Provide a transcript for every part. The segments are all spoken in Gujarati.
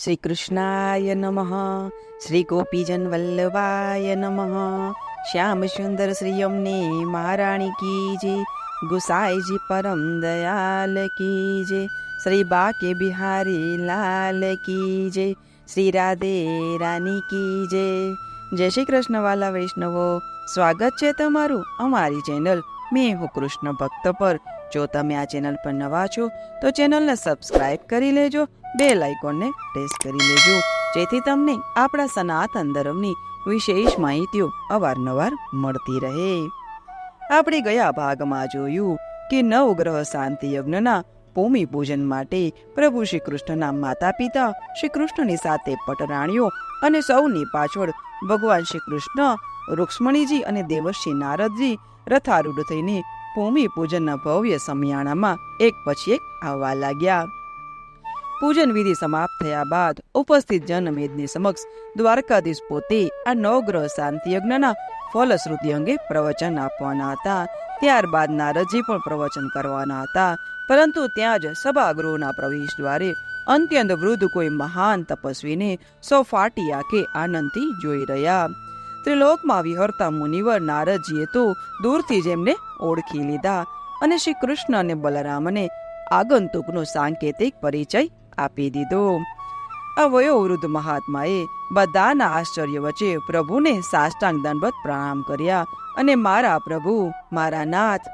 શ્રી કૃષ્ણાય નમઃ. શ્રી ગોપીજન વલ્લભાય નમઃ. શ્યામ સુંદર શ્રી અમને મહારાણી કી જય. ગુસાઈજી પરમ દયાલ કી જય. શ્રી બાકે બિહારી લાલ કી જય. શ્રી રાધે રાની કી જય. જય શ્રી કૃષ્ણ વાલા વૈષ્ણવો, સ્વાગત છે તમારું અમારી ચેનલ મેં હું કૃષ્ણ ભક્ત પર. જો તમે આ ચેનલ પર નવા છો તો ચેનલને સબસ્ક્રાઇબ કરી લેજો, બેલ આઇકોનને પ્રેસ કરી લેજો, જેથી તમને આપણા સનાતન ધર્મની વિશેષ માહિતીઓ અવારનવાર મળતી રહે. આપણે ગયા ભાગમાં જોયું કે નવગ્રહ શાંતિ યજ્ઞના ભૂમિ પૂજન માટે પ્રભુ શ્રી કૃષ્ણના માતા પિતા શ્રી કૃષ્ણની સાથે પટરાણીઓ અને સૌની પાછળ ભગવાન શ્રી કૃષ્ણ, રૂક્ષ્મણીજી અને દેવર્ષિ નારદજી રથારૂઢ થઈને ભૂમિ પૂજનના ભવ્ય સમિયાણામાં એક પછી એક આવવા લાગ્યા. પૂજન વિધિ સમાપ્ત થયા બાદ ઉપસ્થિત જનમેદની સમક્ષ દ્વારકાધીશ પોતે આ નવગ્રહ શાંતિ યજ્ઞના ફલશ્રુતિ અંગે પ્રવચન આપવાના હતા. ત્યારબાદ નારદજી પણ પ્રવચન કરવાના હતા. પરંતુ ત્યાં જ સભાગૃહના પ્રવેશ દ્વારે અત્યંત વૃદ્ધ કોઈ મહાન તપસ્વીને સૌ ફાટી આંખે આનંદથી જોઈ રહ્યા. ત્રિલોકમાં વિહરતા મુનિવર નારદજીએ તો દૂરથી જ એમને ઓળખી લીધા અને શ્રી કૃષ્ણ અને બલરામને આગંતુકનો સાંકેતિક પરિચય આપી દીધો. આ વયોવૃદ્ધ મહાત્માએ બધાના આશ્ચર્ય વચ્ચે પ્રભુને સાષ્ટાંગ દંડવત પ્રણામ કર્યા અને મારા પ્રભુ, મારા નાથ,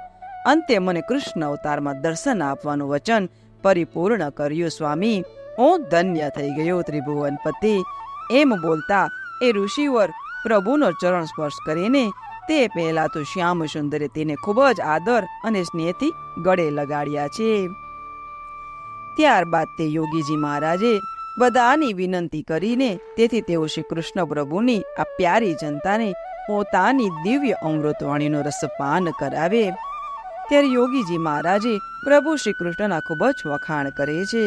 અંતે મને કૃષ્ણ અવતારમાં દર્શન આપવાનું વચન પરિપૂર્ણ કર્યું. સ્વામી, હું ધન્ય થઈ ગયો ત્રિભુવનપતિ. એમ બોલતા એ ઋષિવર પ્રભુનો ચરણ સ્પર્શ કરીને તે પહેલા તો શ્યામ સુંદરે તેને ખૂબ જ આદર અને સ્નેહથી ગળે લગાડ્યા છે. ત્યારબાદ તે યોગીજી મહારાજે બધાની વિનંતી કરીને તેથી તેઓ શ્રી કૃષ્ણ પ્રભુની આ પ્યારી જનતાને પોતાની દિવ્ય અમૃતવાણીનો રસપાન કરાવે. ત્યારે યોગીજી મહારાજે પ્રભુ શ્રી કૃષ્ણના ખૂબ જ વખાણ કરે છે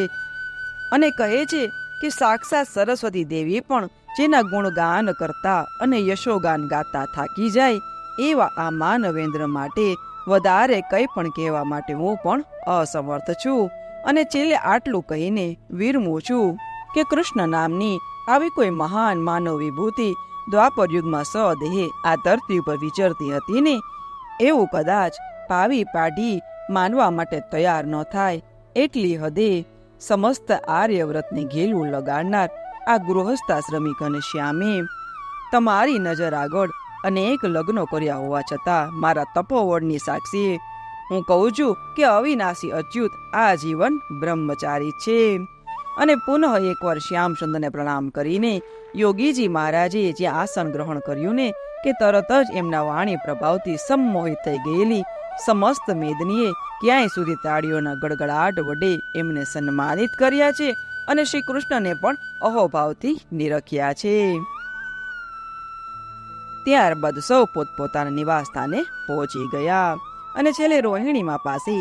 અને કહે છે કે સાક્ષાત સરસ્વતી દેવી પણ જેના ગુણગાન કરતા અને યશોગાન ગાતા થાકી જાય એવા આ માનવેન્દ્ર માટે વધારે કંઈ પણ કહેવા માટે હું પણ અસમર્થ છું. અને છેલ્લે આટલું કહીને વિરમું છું કે કૃષ્ણ નામની આવી કોઈ મહાન માનવ વિભૂતિ દ્વાપર યુગમાં સદેહે આ ધરતી ઉપર વિચરતી હતી ને, એવું કદાચ ભાવી પાઢી માનવા માટે તૈયાર ન થાય. એટલી હદે સમસ્ત આર્યવ્રતને ઘેલું લગાડનાર આ ગૃહસ્થાશ્રમી ઘનશ્યામે તમારી નજર આગળ અનેક લગ્નો કર્યા હોવા છતાં મારા તપોવળની સાક્ષીએ હું કહું છું કે અવિનાશી અચ્યુત આજીવન બ્રહ્મચારી છે. અને પુનઃ એકવાર શ્યામ સુંદરને પ્રણામ કરીને યોગીજી મહારાજે જ્યાં આસન ગ્રહણ કર્યું ને કે તરત જ એમના વાણી પ્રભાવથી સંમોહિત થઈ ગયેલી સમસ્ત મેદનીએ ક્યાંય સુધી તાળીઓના ગડગડાટ વડે એમને સન્માનિત કર્યા છે અને શ્રી કૃષ્ણને પણ અહોભાવથી નિરખ્યા છે. ત્યારબાદ સૌ પોતપોતાના નિવાસ સ્થાને પહોંચી ગયા અને છેલ્લે રોહિણીમાં પાસે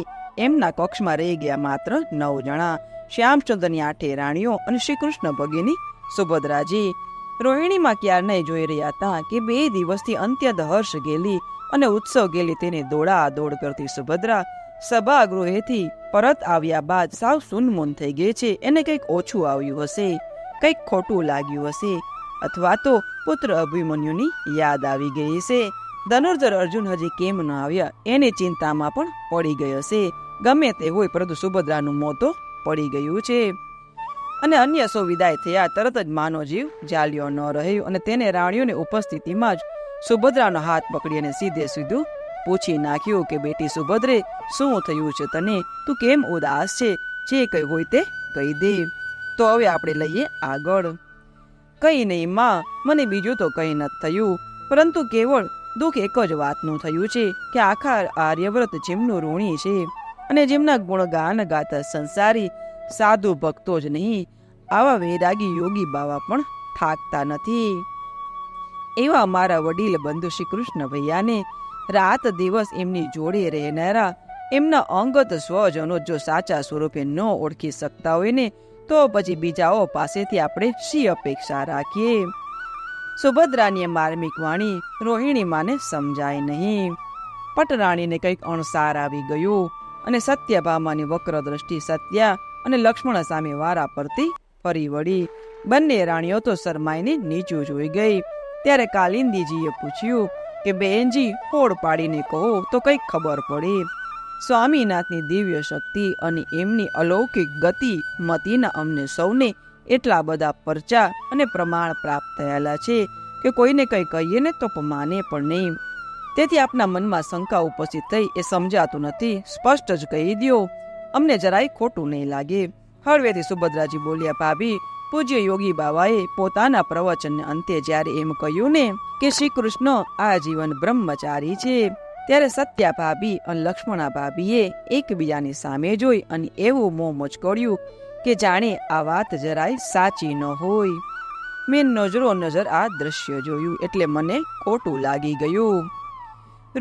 એમના કક્ષમાં રહી ગયા માત્ર 9 જણા. શ્યામચંદ્રની 8 રાણીઓ અને શ્રી કૃષ્ણ ભગિની સુભદ્રાજી. રોહિણીમાં ક્યારને જોઈ રહ્યા હતા કે 2 દિવસથી અત્યંત હર્ષ ગેલી અને ઉત્સવ ગેલી તેને દોડા દોડ કરતી સુભદ્રા સભાગૃહેથી પરત આવ્યા બાદ સાવ સુનમૂન થઈ ગઈ છે. એને કંઈક ઓછું આવ્યું હશે, કંઈક ખોટું લાગ્યું હશે, અથવા તો પુત્ર અભિમન્યુની યાદ આવી ગઈ હશે. ધનુર્ધર અર્જુન હજી કેમ ન આવ્યા એની ચિંતામાં પણ પડી ગઈ હશે. ગમે તે હોય, પરંતુ સુભદ્રાનું મોત તો પડી ગયું છે. અને અન્ય સૌ વિદાય થયા તરત જ માનો જીવ જાલ્યો ન રહ્યો અને તેને રાણીઓની ઉપસ્થિતિમાં જ સુભદ્રાનો હાથ પકડીને સીધે સીધું પૂછી નાખ્યું કે બેટી સુભદ્રે, શું થયું છે તને? તું કેમ ઉદાસ છે? જે કઈ હોય તે કહી દે. તો હવે આપણે લઈએ આગળ. કઈ નહીં માં, મને બીજું તો કઈ નથી થયું, પરંતુ કેવળ દુઃખ એક જ વાતનું થયું છે કે આખા આર્યવ્રત જેમનું ઋણી છે અને જેમના ગુણગાન ગાતા સંસારી સાધુ ભક્તો જ નહીં, આવા વૈરાગી યોગી બાવા પણ થાકતા નથી. એવા મારા વડીલ બંધુ શ્રી કૃષ્ણ ભૈયાને રાત દિવસ એમની જોડે રહેનારા એમના અંગત સ્વજનો જો સાચા સ્વરૂપે ન ઓળખી શકતા હોય ને, તો પછી બીજાઓ પાસેથી આપણે શી અપેક્ષા રાખીએ? સુભદ્રાની માર્મિક વાણી રોહિણી માને સમજાય નહીં. પટરાણીને કંઈક અણસાર આવી ગયું અને સત્યભામાની વક્ર દ્રષ્ટિ સત્યા અને લક્ષ્મણ સામે વારા પરથી ફરી વળી. બંને રાણીઓ તો શરમાઈને નીચું જોઈ ગઈ. ત્યારે કાલિંદીજીએ પૂછ્યું કે બહેનજી, હોડ પાડીને કહો તો કંઈક ખબર પડે. સ્વામીનાથની દિવ્ય શક્તિ અને એમની અલૌકિક ગતિ મતીના અમને સૌને એટલા બધા પરચા અને પ્રમાણ પ્રાપ્ત થયેલા છે કે કોઈને કંઈ કહીએ ને તો માને પણ નહીં. તેથી આપના મનમાં શંકા ઉપસ્થિત થઈ એ સમજાતું નથી. સ્પષ્ટ જ કહી દો, અમને જરાય ખોટું નહીં લાગે. હળવેથી સુભદ્રાજી બોલ્યા, ભાભી, પૂજ્ય યોગી બાવાએ પોતાના પ્રવચનને અંતે જ્યારે એમ કહ્યું ને કે શ્રી કૃષ્ણ આજીવન બ્રહ્મચારી છે, ત્યારે સત્યા ભાભી અને લક્ષ્મણા ભાભીએ એકબીજાની સામે જોઈ અને એવું મોં મચકોડ્યું કે જાણે આ વાત જરાય સાચી ન હોય. મેં નજરો નજર આ દ્રશ્ય જોયું એટલે મને ખોટું લાગી ગયું.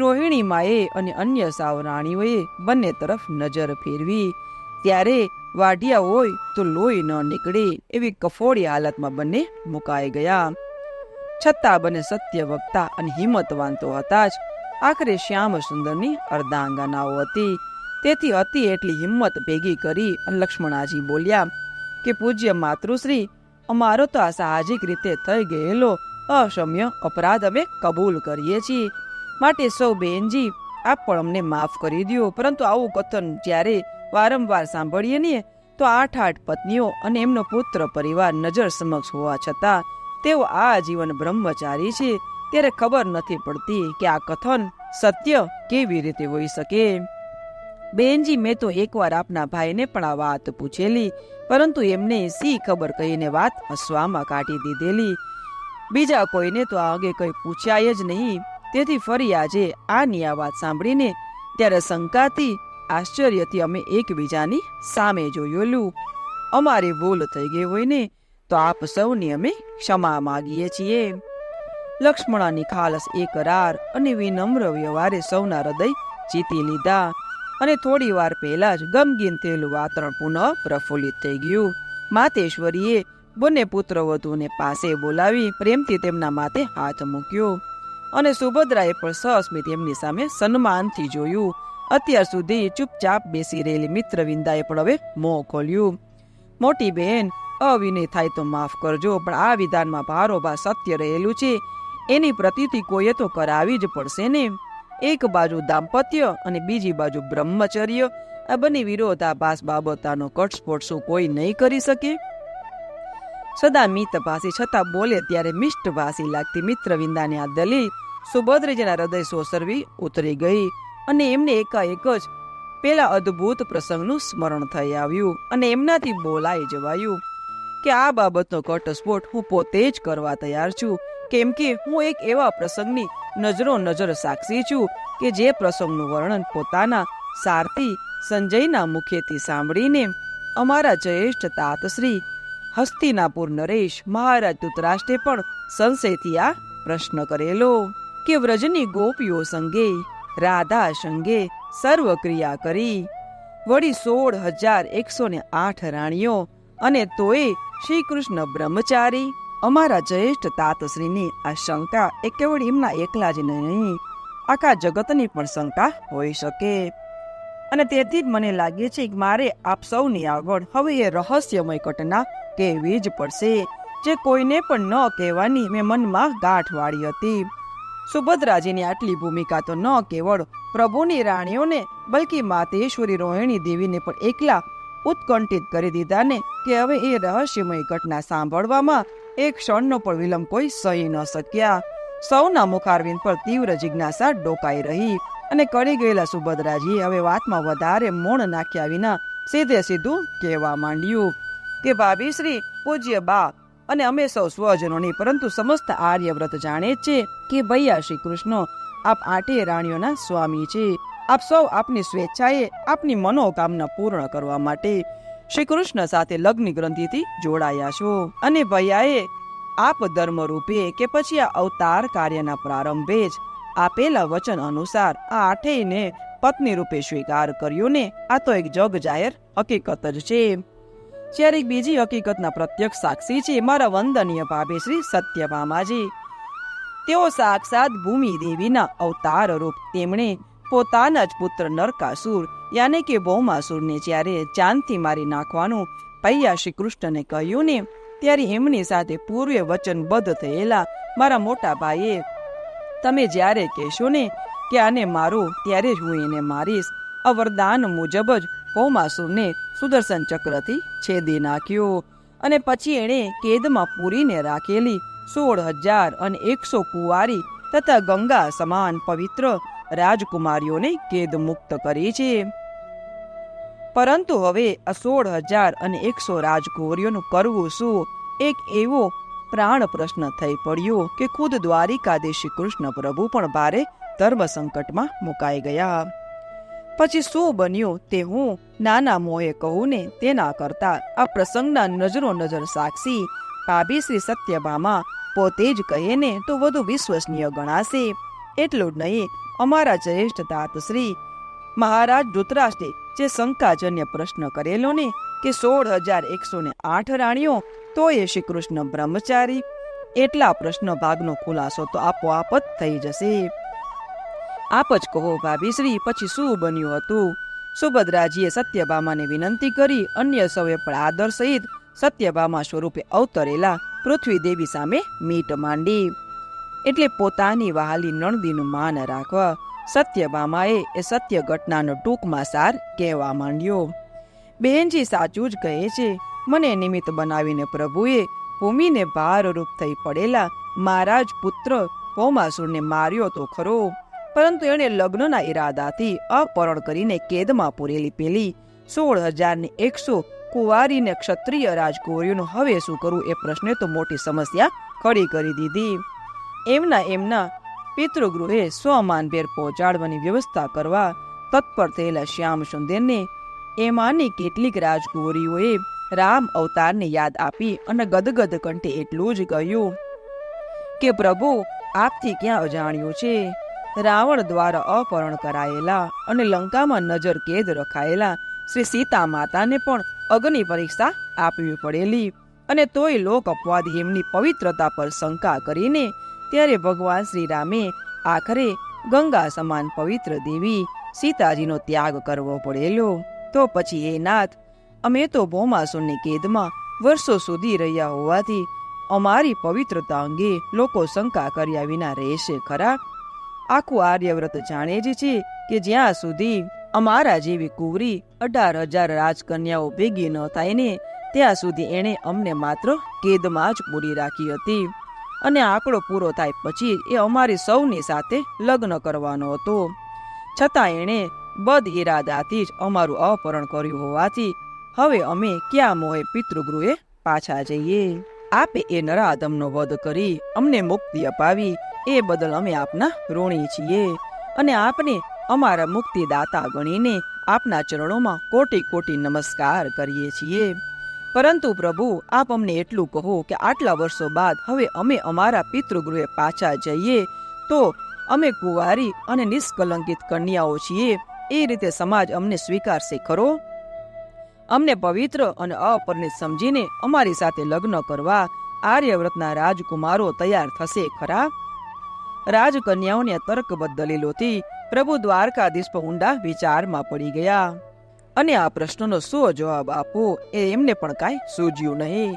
રોહિણી માએ અને અન્ય સાવ રાણીઓએ બંને તરફ નજર ફેરવી. ત્યારે વાઢિયા હોય તો લોહી ન નીકળે એવી કફોડી હાલતમાં બંને મુકાઈ ગયા. છતાં બંને સત્ય વક્તા અને હિંમતવાન તો હતા જ, આખરે શ્યામ સુંદરની અર્ધાંગનાઓ હતી. તેથી હતી એટલી હિંમત ભેગી કરી અને લક્ષ્મણાજી બોલ્યા કે પૂજ્ય માતૃશ્રી, અમારો તો આ સાહજિક રીતે થઈ ગયેલો અક્ષમ્ય અપરાધ અમે કબૂલ કરીએ છીએ. માટે સૌ બહેનજી, આપ પણ અમને માફ કરી દો. પરંતુ આવું કથન જ્યારે વારંવાર સાંભળીએ ને તો 8 પત્નીઓ અને એમનો પુત્ર પરિવાર નજર સમક્ષ હોવા છતાં તેઓ આ જીવન બ્રહ્મચારી છે, ત્યારે ખબર નથી પડતી કે આ કથન સત્ય કેવી રીતે હોઈ શકે. બહેનજી, મેં તો એકવાર આપના ભાઈને પણ આ વાત પૂછેલી, પરંતુ એમને સી ખબર કહીને વાત હસવામાં કાઢી દીધેલી. બીજા કોઈને તો આ અંગે કંઈ પૂછાય જ નહીં. તેથી ફરી આજે આની આ વાત સાંભળીને ત્યારે શંકાથી, આશ્ચર્યથી અમે એકબીજાની સામે જોયેલું. અમારી ભૂલ થઈ ગઈ હોય ને તો આપ સૌની અમે ક્ષમા માગીએ છીએ. લક્ષ્મણાની ખાલસ એ કરાર અને વિનમ્ર વ્યવહારે સૌના હૃદય જીતી લીધા અને થોડી વાર પહેલા જ ગમગીન થયેલું વાતાવરણ પુનઃ પ્રફુલ્લિત થઈ ગયું. માતેશ્વરીએ બંને પુત્રવધૂને પાસે બોલાવી પ્રેમથી તેમના માથે હાથ મૂક્યો અને સુભદ્રાએ પણ સસ્મિત એમની સામે સન્માનથી જોયું. અત્યાર સુધી ચૂપચાપ બેસી રહેલી મિત્રવિંદાએ પણ હવે મોં ખોલ્યું. મોટી બહેન, અવિનય થાય તો માફ કરજો, પણ આ વિધાનમાં ભારોભાર સત્ય રહેલું છે એની પ્રતીતિ કોઈએ તો કરાવી જ પડશે ને. એક બાજુ દાંપત્ય અને બીજી બાજુ બ્રહ્મચર્ય, આ બંને વિરોધાભાસ બાબતનો કટસ્ફોટ શું કોઈ નહીં કરી શકે? સદા મિતભાષી છતાં બોલે ત્યારે મિષ્ટભાષી લાગતી મિત્રવિંદાની આ દલીલ સુભદ્રાજીના હૃદય સોસરવી ઉતરી ગઈ અને એમને એકાએક જ પેલા અદ્ભુત પ્રસંગનું સ્મરણ થઈ આવ્યું અને એમનાથી બોલાઈ જવાયું કે આ બાબતનો ઘટસ્ફોટ હું પોતે જ કરવા તૈયાર છું, કેમ કે હું એક એવા પ્રસંગની નજરો નજર સાક્ષી છું કે જે પ્રસંગનું વર્ણન પોતાના સારથી સંજયના મુખેથી સાંભળીને અમારા જ્યેષ્ઠ તાતશ્રી હસ્તિનાપુર નરેશ મહારાજ ધૃતરાષ્ટ્રે પણ સંશયથી આ પ્રશ્ન કરેલો કે વ્રજની ગોપીઓ સંગે રાધા સંગે સર્વ ક્રિયા કરી, વળી 16,108 રાણીઓ, અને તોય શ્રી કૃષ્ણ બ્રહ્મચારી. અમારા જ્યેષ્ઠ તાતશ્રીની આ શંકા એ કેવળ એમના એકલા જ નહીં, આખા જગતની પણ શંકા હોઈ શકે. અને તેથી જ મને લાગે છે કે મારે આપ સૌની આગળ હવે એ રહસ્યમય ઘટના કહેવી જ પડશે, જે કોઈને પણ ન કહેવાની મેં મનમાં ગાંઠ વાળી હતી. સુભદ્રાજીની આટલી ભૂમિકા તો ન કેવળ પ્રભુની રાણીઓને બલકે માતેશ્વરી રોહિણી દેવીને પણ એકલા ઉત્કંઠિત કરી દીધા ને કે હવે એ રહસ્યમય ઘટના સાંભળવામાં એક ક્ષણનો પણ વિલંબ કોઈ સહી ન શક્યા. સૌના મુખારવિંદ પર તીવ્ર જિજ્ઞાસા ડોકાઈ રહી અને કરી ગયેલા સુભદ્રાજીએ હવે વાતમાં વધારે મોણ નાખ્યા વિના સીધે સીધું કહેવા માંડ્યું કે ભાભીશ્રી, પૂજ્ય બા અને અમે સૌ સ્વજનોની પરંતુ સમસ્ત આર્યવ્રત જાણે છે કે ભૈયા શ્રી કૃષ્ણ આપ 8 રાણીઓના સ્વામી છે. આપ સૌ આપની સ્વેચ્છાએ આપની મનોકામના પૂર્ણ કરવા માટે શ્રી કૃષ્ણ સાથે લગ્ન ગ્રંથિથી જોડાયા છો અને ભૈયાએ આપ ધર્મ રૂપે કે પછી આ અવતાર કાર્યના પ્રારંભે જ આપેલા વચન અનુસાર આ 8ને પત્ની રૂપે સ્વીકાર કર્યો ને. આ તો એક જગ જાહેર હકીકત જ છે. જ્યારે એક બીજી હકીકતના પ્રત્યક્ષ સાક્ષી છે મારા વંદનીય ભાભી શ્રી સત્યભામાજી. તેઓ સાક્ષાત ભૂમિ દેવીના અવતાર રૂપ. તેમણે પોતાના જ પુત્ર નરકાસુર યાને કે ભૌમાસુરને જ્યારે જાનથી મારી નાખવાનું પૈયા શ્રી કૃષ્ણને કહ્યું ને, ત્યારે એમની સાથે પૂર્વે વચનબદ્ધ થયેલા મારા મોટા ભાઈએ, તમે જ્યારે કહેશો ને કે આને મારો, ત્યારે જ હું એને મારીશ. આ વરદાન મુજબ જ ભૌમાસુરને સુદર્શન ચક્રથી છેદી નાખ્યો. અને પછી એણે કેદમાં પૂરીને રાખેલી 16,100 કુંવારી તથા ગંગા સમાન પવિત્ર રાજકુમારીઓને કેદ મુક્ત કરી છે. પરંતુ હવે આ 16,100 રાજકુમારીઓનું કરવું શું? એક એવો પ્રાણ પ્રશ્ન થઈ પડ્યો કે ખુદ દ્વારિકાધીશ શ્રી કૃષ્ણ પ્રભુ પણ ભારે ધર્મ સંકટમાં મુકાઈ ગયા. પછી શું બન્યું તે હું નાના મોહે કહું ને તેના કરતા આ પ્રસંગના નજરો નજર સાક્ષી ભાભી શ્રી સત્યભામા પોતે જ કહે ને તો વધુ વિશ્વસનીય ગણાશે. એટલું જ નહીં, અમારા જ્યેષ્ઠ તાત શ્રી મહારાજ ધૃતરાષ્ટ્રે જે શંકાજન્ય પ્રશ્ન કરેલો ને કે 16,108 રાણીઓ તો એ શ્રી કૃષ્ણ બ્રહ્મચારી, એટલા પ્રશ્ન ભાગનો ખુલાસો તો આપોઆપ જ થઈ જશે. આપ જ કહો ભાભીશ્રી, પછી શું બન્યું હતું? સુભદ્રાજીએ સત્યભામાને વિનંતી કરી. અન્ય સૌએ પણ આદર સહિત સત્યભામા સ્વરૂપે અવતરેલા પૃથ્વી દેવી સામે મીટ માંડી. એટલે પોતાની વહાલી નણદીનું માન રાખવા સત્યભામાએ એ સત્ય ઘટનાનો ટૂંકમાં સાર કહેવા માંડ્યો. બહેનજી સાચું જ કહે છે, મને નિમિત્ત બનાવીને પ્રભુએ ભૂમિને ભારરૂપ થઈ પડેલા મારા જ પુત્ર ભૌમાસુરને માર્યો તો ખરો, પરંતુ એણે લગ્નના ઈરાદાથી અપહરણ કરીને કેદમાં પૂરેલી પેલી 16,100 કુંવારીને ક્ષત્રિય રાજકુંવરીઓનું હવે શું કરવું એ પ્રશ્ને તો મોટી સમસ્યા ખડી કરી દીધી. એમના પિતૃગૃહે સ્વમાનભેર પહોંચાડવાની વ્યવસ્થા કરવા તત્પર થયેલા શ્યામ સુંદરને એમાંની કેટલીક રાજકુંવરીઓએ રામ અવતારને યાદ આપી અને ગદગદ કંઠે એટલું જ કહ્યું કે પ્રભુ, આપથી ક્યાં અજાણ્યું છે, રાવણ દ્વારા અપહરણ કરાયેલા અને લંકામાં નજર કેદ રખાયેલા શ્રી સીતા માતાને પણ અગ્નિ પરીક્ષા આપવી પડેલી, અને તોય લોક અપવાદ એમની પવિત્રતા પર શંકા કરીને ત્યારે ભગવાન શ્રી રામે આખરે ગંગા સમાન પવિત્ર દેવી સીતાજીનો ત્યાગ કરવો પડેલો. તો પછી એ નાથ, અમે તો ભૌમાસુરની કેદમાં વર્ષો સુધી રહ્યા હોવાથી અમારી પવિત્રતા અંગે લોકો શંકા કર્યા વિના રહેશે ખરા? આખું આર્યવ્રત જાણે જ છે કે જ્યાં સુધી અમારા જેવી કુંવરી 18,000 રાજકન્યાઓ ભેગી ન થાય ને ત્યાં સુધી એણે અમને માત્ર કેદમાં જ પૂરી રાખી હતી, અને આંકડો પૂરો થાય પછી એ અમારી સૌની સાથે લગ્ન કરવાનો હતો. છતાં એણે બદ ઇરાદાથી જ અમારું અપહરણ કર્યું હોવાથી હવે અમે ક્યાં મોહે પિતૃગૃહે પાછા જઈએ? આપે એ નરાધમનો વધ કરી અમને મુક્તિ અપાવી એ બદલ અમે આપના ઋણી છીએ, અને આપને અમારા મુક્તિદાતા ગણીને આપના ચરણોમાં કોટી કોટી નમસ્કાર કરીએ છીએ. પરંતુ પ્રભુ, આપ અમને એટલું કહો કે આટલા વર્ષો બાદ હવે અમે અમારા પિતૃગૃહે પાછા જઈએ તો અમે કુંવારી અને નિષ્કલંકિત કન્યાઓ છીએ એ રીતે સમાજ અમને સ્વીકારશે ખરો? અમને પવિત્ર અને અપરિણિત સમજીને અમારી સાથે લગ્ન કરવા આર્યવ્રતના રાજકુમારો તૈયાર થશે ખરા? રાજકન્યાઓને તર્કબદ્ધ દલીલોથી પ્રભુ દ્વારકાધીશ પર ઊંડા વિચારમાં પડી ગયા, અને આ પ્રશ્નનો શું જવાબ આપવો એ એમને પણ કાંઈ સૂઝ્યું નહીં.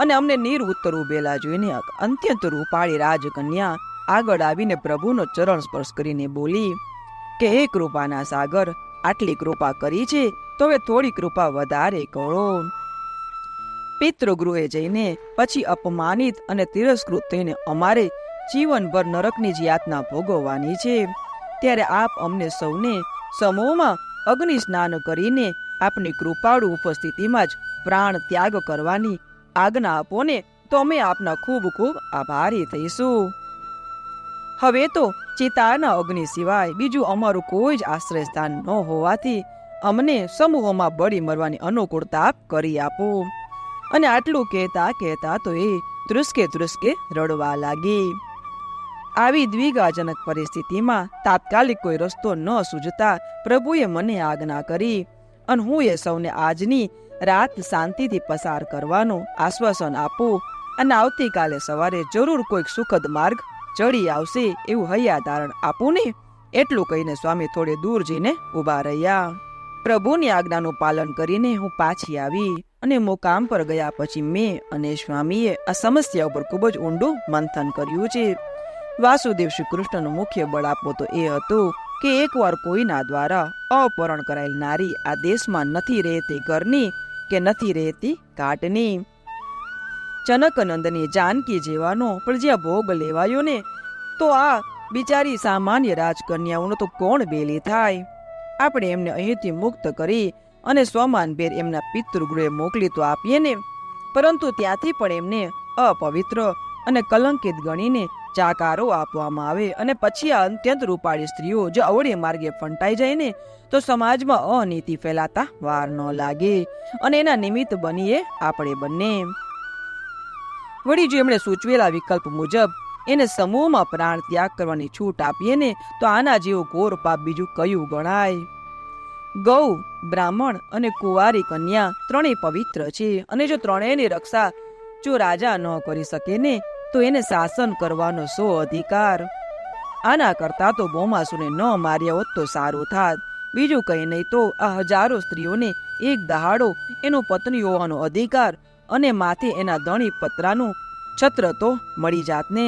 અને અમને નિરુત્તર ઉભેલા જોઈને અત્યંત રૂપાળી રાજકન્યા આગળ આવીને પ્રભુનો ચરણ સ્પર્શ કરીને બોલી કે હે કૃપાના સાગર, આટલી કૃપા કરી છે તો હવે થોડી કૃપા વધારે કરો. પિતૃગૃહે જઈને પછી અપમાનિત અને તિરસ્કૃત થઈને અમારે જીવનભર નરકની જ યાતના ભોગવવાની છે. ત્યારે આપ અમને સૌને સમૂહમાં અગ્નિ સ્નાન કરીને આપની કૃપાળુ ઉપસ્થિતિમાં જ પ્રાણ ત્યાગ કરવાની આજ્ઞા આપો ને તો અમે આપના ખૂબ ખૂબ આભારી થઈશું. હવે તો ચિતાના અગ્નિ સિવાય બીજું અમારું કોઈ જ આશ્રય સ્થાન ન હોવાથી અમને સમૂહોમાં બળી મરવાની અનુકૂળતા આપ કરી આપો. અને આટલું કહેતા તો એ ધ્રુસકે રડવા લાગી. આવી દ્વિગાજનક પરિસ્થિતિમાં તાત્કાલિક કોઈ રસ્તો ન સૂઝતા પ્રભુએ મને આજ્ઞા કરી, અને હું એ સૌને આજની રાત શાંતિથી પસાર કરવાનું આશ્વાસન આપું, અને આવતીકાલે સવારે જરૂર કોઈક સુખદ માર્ગ ચડી આવશે એવું હૈયાધારણ આપું ને. એટલું કહીને સ્વામી થોડે દૂર જઈને ઊભા રહ્યા. પ્રભુની આજ્ઞાનું પાલન કરીને હું પાછી આવી અને મુકામ પર ગયા પછી મેં અને સ્વામીએ આ સમસ્યા ઉપર ખૂબ જ ઊંડું મંથન કર્યું છે. વાસુદેવ શ્રી કૃષ્ણનો મુખ્ય બળ આપવો તો એ હતું કે એકવાર કોઈના દ્વારા અપહરણ કરાયેલ નારી આ દેશમાં નથી રહેતી ઘરની કે નથી રહેતી ઘાટની. જનકનંદની જાનકી જેવાનો પણ જ્યાં ભોગ લેવાયો ને, તો આ બિચારી સામાન્ય રાજકન્યાઓનો તો કોણ બેલી થાય. આપણે એમને અહીંથી મુક્ત કરી અને સ્વમાનભેર એમના પિતૃગૃહે મોકલી તો આપીએ ને, પરંતુ ત્યાંથી પણ એમને અપવિત્ર અને કલંકિત ગણીને જાકારો આપવામાં આવે અને પછી આ અત્યંત રૂપાળી સ્ત્રીઓ જો અવળે માર્ગે ફંટાઈ જાય ને, તો સમાજમાં અનીતિ ફેલાતા વાર ન લાગે અને એના નિમિત્ત બનીએ આપણે બંને. વળી જો એમણે સૂચવેલા વિકલ્પ મુજબ એને સમૂહમાં પ્રાણ ત્યાગ કરવાની છૂટ આપીએ ને, તો આના જેવું ઘોર પાપ બીજું કયું ગણાય. ગૌ, બ્રાહ્મણ અને કુંવારી કન્યા ત્રણેય પવિત્ર છે અને જો ત્રણેયની રક્ષા જો રાજા ન કરી શકે ને, તો એને શાસન કરવાનો શો અધિકાર. આના કરતા તો ભૌમાસુરને ન માર્યા હોત તો સારું થાત. બીજું કંઈ નહીં તો આ હજારો સ્ત્રીઓને એક દહાડો એનો પત્ની હોવાનો અધિકાર અને માથે એના ધણી પત્રાનું છત્ર તો મળી જાત ને.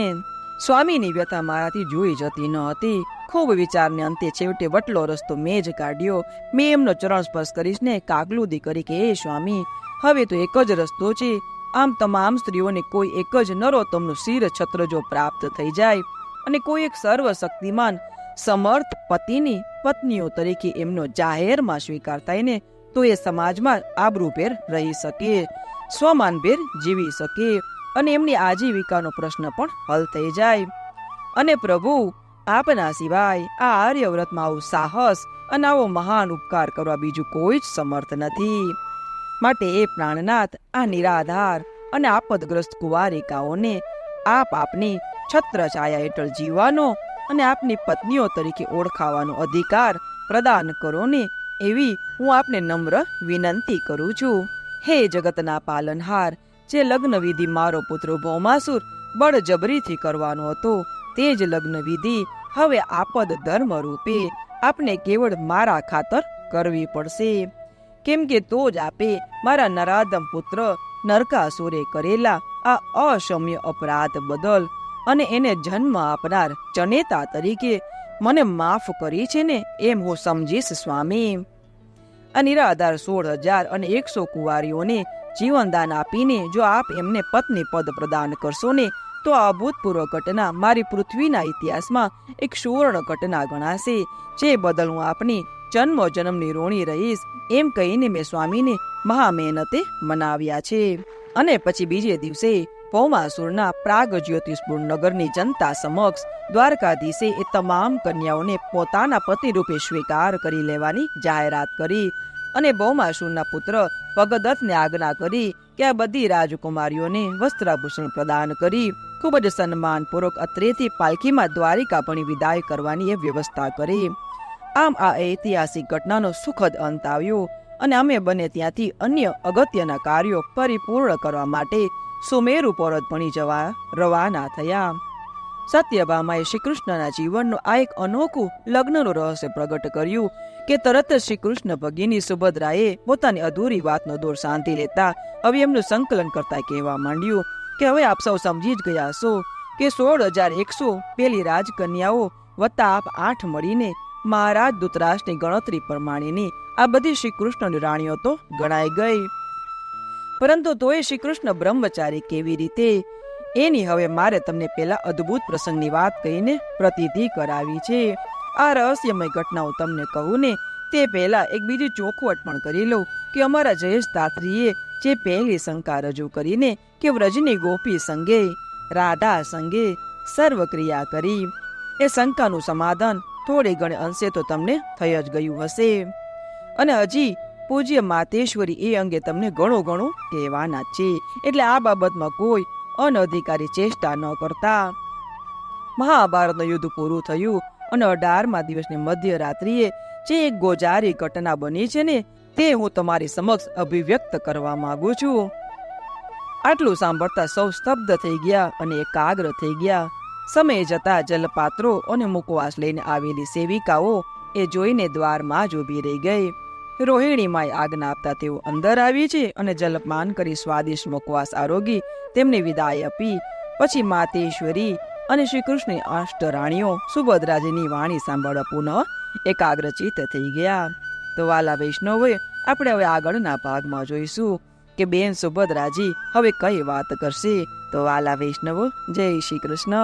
સ્વામીની વ્યથા મારાથી જોઈ જતી ન હતી. ખૂબ વિચારને અંતે છેવટે વટલો રસ્તો મેં જ કાઢ્યો. મેં એમનો ચરણ સ્પર્શ કરીશ ને કાગલુદી કરી કે એ સ્વામી, હવે તો એક જ રસ્તો છે. આમ તમામ સ્ત્રીઓને કોઈ એક જ નરોત્તમનું શિર છત્ર જો પ્રાપ્ત થઈ જાય અને કોઈ એક સર્વશક્તિમાન સમર્થ પતિની પત્નીઓ તરીકે એમનો જાહેરમાં સ્વીકાર થાય ને, તો એ સમાજમાં આબરૂભેર રહી શકે, સ્વમાનભેર જીવી શકે અને એમની આજીવિકાનો પ્રશ્ન પણ હલ થઈ જાય. અને પ્રભુ, આપના સિવાય આ આર્યવ્રતમાં આવું સાહસ અને આવો મહાન ઉપકાર કરવા બીજું કોઈ જ સમર્થ નથી. માટે એ પ્રાણનાથ, આ નિરાધાર અને આપદગ્રસ્ત કુંવારિકાઓને આપ આપની છત્ર છાયા હેઠળ જીવવાનો અને આપની પત્નીઓ તરીકે ઓળખાવાનો અધિકાર પ્રદાન કરો ને, એવી હું આપને નમ્ર વિનંતી કરું છું. હે જગતના પાલનહાર, જે લગ્ન વિધિ મારો પુત્ર ભૌમાસુર બળજબરીથી કરવાનો હતો, તે જ લગ્ન વિધિ હવે આપદ ધર્મ રૂપે આપને કેવળ મારા ખાતર કરવી પડશે. કેમ કે તો જ આપે મારા નરાધમ પુત્ર નરકાસુરે કરેલા આ અક્ષમ્ય અપરાધ બદલ અને એને જન્મ આપનાર જનેતા તરીકે મને માફ કરી છે ને, એમ હું સમજીશ સ્વામી. આ નિરાધાર 16,100 કુંવારીઓને જીવનદાન આપીને જો આપ એમને પત્ની પદ પ્રદાન કરશો ને, તો આ અભૂતપૂર્વ ઘટના મારી પૃથ્વીના ઇતિહાસમાં એક સુવર્ણ ઘટના ગણાશે, જે બદલ હું આપની જન્મ જન્મની ઋણી રહીશ, એમ કહીને મેં સ્વામીને મહામહેનતે મનાવ્યા છે. અને પછી બીજે દિવસે ભૌમાસુરના પ્રાગ જ્યોતિષપુર નગરની જનતા સમક્ષ દ્વારકાધીશે એ તમામ કન્યાઓને પોતાના પતિ રૂપે સ્વીકાર કરી લેવાની જાહેરાત કરી અને ભૌમાસુરના પુત્ર ભગદત્તને આજ્ઞા કરી કે આ બધી રાજકુમારીઓને વસ્ત્રાભૂષણ પ્રદાન કરી ખૂબ જ સન્માનપૂર્વક અત્રેથી પાલખીમાં દ્વારિકા ભણી વિદાય કરવાની એ વ્યવસ્થા કરી. આમ આ ઐતિહાસિક ઘટનાનો સુખદ અંત આવ્યો અને અમે બંને ત્યાંથી અન્ય અગત્યના કાર્યો પરિપૂર્ણ કરવા માટે સુમેરુ પર્વત ભણી જવા રવાના થયા. સત્યભામાએ શ્રી કૃષ્ણના જીવનનું આ એક અનોખું લગ્નનું રહસ્ય પ્રગટ કર્યું કે તરત જ શ્રી કૃષ્ણ ભગીની સુભદ્રાએ પોતાની અધૂરી વાતનો દોર સાંધી લેતા હવે એમનું સંકલન કરતા કહેવા માંડ્યું કે હવે આપ સૌ સમજી જ ગયા છો કે 16,100 પેલી રાજકન્યાઓ વત્તા આપ 8 મળીને મહારાજ ધૃતરાષ્ટ્રની ગણતરી પ્રમાણેની આ બધી શ્રી કૃષ્ણની રાણીઓ તો ગણાઈ ગઈ. પરંતુ તોય શ્રી કૃષ્ણ બ્રહ્મચારી કેવી રીતે, એની હવે મારે તમને પેલા અદ્ભુત પ્રસંગની વાત કહીને પ્રતીતિ કરાવી છે. આ રહસ્યમય ઘટનાઓ તમને કહું ને તે પહેલા એક બીજી ચોખવટ પણ કરી લઉં કે અમારા જયેશ દાત્રીએ જે પહેલી શંકા રજૂ કરીને કે વ્રજની ગોપી સંગે રાધા સંગે સર્વક્રિયા કરી, એ શંકાનું સમાધાન થોડે ઘણે અંશે તો તમને થઈ જ ગયું હશે અને હજી પૂજ્ય માતેશ્વરી એ અંગે તમને ઘણું કહેવાના છે, એટલે આ બાબતમાં કોઈ અનધિકારી ચેષ્ટા ન કરતા. મહાભારતનું યુદ્ધ પૂરું થયું અને 18મા દિવસની મધ્યરાત્રિએ જે એક ગોજારી ઘટના બની છે ને, તે હું તમારી સમક્ષ અભિવ્યક્ત કરવા માંગુ છું. આટલું સાંભળતા સૌ સ્તબ્ધ થઈ ગયા અને એકાગ્ર થઈ ગયા. સમય જતા જલપાત્રો અને મુખવાસ લઈને આવેલી સેવિકાઓ એ જોઈને દ્વારમાં જ ઊભી રહી ગઈ. રોહિણીમાએ આજ્ઞા આપતા તેઓ અંદર આવી છે અને જલપાન કરી સ્વાદિષ્ટ મુખવાસ આરોગી તેમને વિદાય આપી. પછી માતેશ્વરી અને શ્રી કૃષ્ણની અષ્ટરાણીઓ સુભદ્રાજીની વાણી સાંભળવા પુનઃ એકાગ્રચિત્ત થઈ ગયા. તો વાલા વૈષ્ણવોએ આપણે હવે આગળના ભાગમાં જોઈશું કે બેન સુભદ્રાજી હવે કઈ વાત કરશે. તો વાલા વૈષ્ણવો, જય શ્રી કૃષ્ણ.